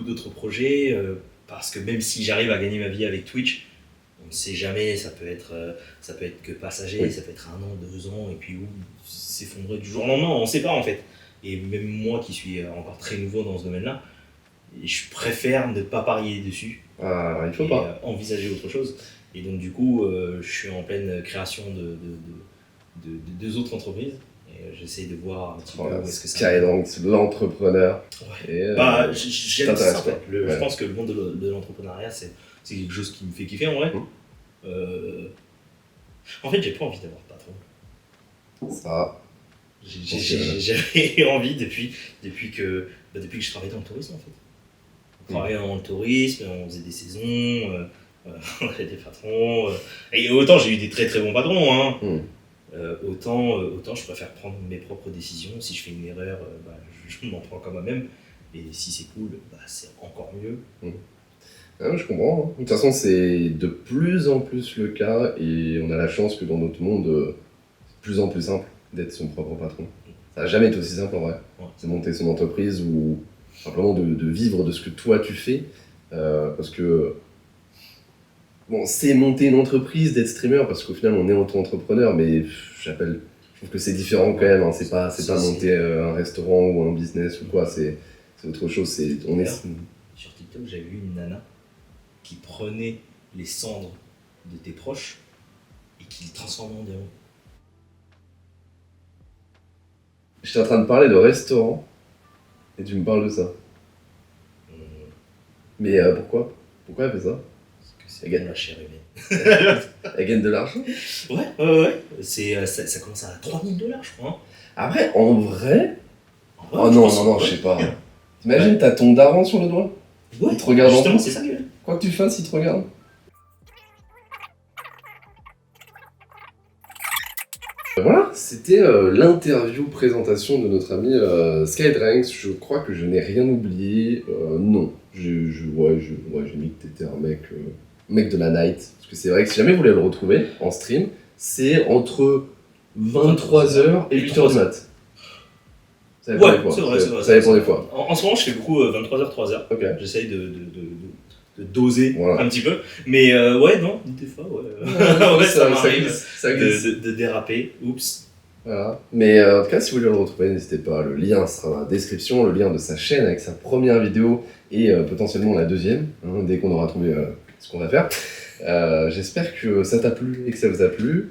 Speaker 2: d'autres projets parce que même si j'arrive à gagner ma vie avec Twitch, on ne sait jamais, ça peut être que passager,
Speaker 1: Oui.
Speaker 2: ça peut être 1 an, 2 ans, et puis s'effondrer du jour au lendemain, on ne sait pas en fait. Et même moi qui suis encore très nouveau dans ce domaine-là, je préfère ne pas parier dessus
Speaker 1: Ah, il faut
Speaker 2: et
Speaker 1: pas.
Speaker 2: envisager autre chose. Et donc du coup, je suis en pleine création de 2 autres entreprises. Et j'essaie de voir un petit peu où est-ce que ça va.
Speaker 1: Skydance, l'entrepreneur.
Speaker 2: Ouais.
Speaker 1: Et,
Speaker 2: J'aime ça en fait.
Speaker 1: Ouais.
Speaker 2: Je pense que le monde de l'entrepreneuriat, c'est quelque chose qui me fait kiffer en vrai. En fait, j'ai pas envie d'avoir de patron.
Speaker 1: Ça.
Speaker 2: J'avais envie depuis que je travaillais dans le tourisme en fait. On travaillait dans le tourisme, on faisait des saisons, on avait des patrons. Et autant j'ai eu des très très bons patrons, hein. Autant je préfère prendre mes propres décisions. Si je fais une erreur, je m'en prends quand moi-même. Et si c'est cool, c'est encore mieux.
Speaker 1: Ah, je comprends. Hein. De toute façon, c'est de plus en plus le cas et on a la chance que dans notre monde, c'est de plus en plus simple d'être son propre patron. Ça n'a jamais été aussi simple en vrai.
Speaker 2: Ouais.
Speaker 1: C'est monter son entreprise ou simplement de vivre de ce que toi tu fais. Parce que, bon, c'est monter une entreprise, d'être streamer, parce qu'au final on est auto-entrepreneur, mais je trouve que c'est différent quand même. Hein. C'est pas monter un restaurant ou un business ou quoi, c'est autre chose.
Speaker 2: Sur TikTok, j'avais vu une nana qui prenait les cendres de tes proches et qui les transformait en des roues.
Speaker 1: J'étais en train de parler de restaurant et tu me parles de ça. Mais pourquoi elle fait ça?
Speaker 2: Parce que c'est
Speaker 1: Again.
Speaker 2: bon la chair humaine.
Speaker 1: Elle gagne de l'argent?
Speaker 2: Ouais. Ça commence à 3000 $, je crois. Hein.
Speaker 1: Après, en vrai...
Speaker 2: Ouais,
Speaker 1: Oh non, je sais pas. T'imagines, t'as ton daron sur le doigt?
Speaker 2: Ouais,
Speaker 1: Il te regarde en
Speaker 2: justement,
Speaker 1: plus.
Speaker 2: c'est ça que...
Speaker 1: Quoi que tu fasses, il te regarde. Voilà, c'était l'interview présentation de notre ami Skydranks. Je crois que je n'ai rien oublié. Non, j'ai mis que t'étais un mec de la night. Parce que c'est vrai que si jamais vous voulez le retrouver en stream, c'est entre 23h et 8h du mat. Ça dépend des fois.
Speaker 2: C'est vrai.
Speaker 1: Ça dépend des fois.
Speaker 2: En ce moment, je fais beaucoup 23h, 3h.
Speaker 1: Ok.
Speaker 2: J'essaye de doser
Speaker 1: Voilà.
Speaker 2: un petit peu. Mais ouais, non, des fois, ouais. ça m'arrive de déraper. Oups.
Speaker 1: Voilà. Mais en tout cas, si vous voulez le retrouver, n'hésitez pas. Le lien sera dans la description, le lien de sa chaîne avec sa première vidéo et potentiellement la deuxième, hein, dès qu'on aura trouvé ce qu'on va faire. J'espère que ça t'a plu et que ça vous a plu.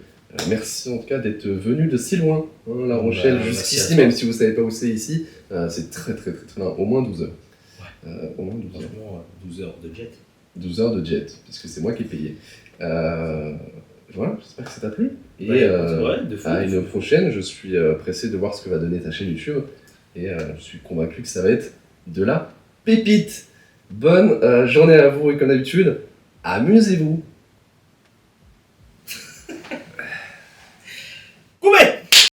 Speaker 1: Merci en tout cas d'être venu de si loin, hein, La Rochelle, jusqu'ici, même si vous savez pas où c'est ici. C'est très loin, au moins 12 heures. Au moins 12 heures.
Speaker 2: Franchement, 12 heures de jet.
Speaker 1: 12 heures de jet, puisque c'est moi qui ai payé. Voilà, j'espère que ça t'a plu. Et à une prochaine, je suis pressé de voir ce que va donner ta chaîne YouTube. Et je suis convaincu que ça va être de la pépite. Bonne journée à vous et comme d'habitude, amusez-vous.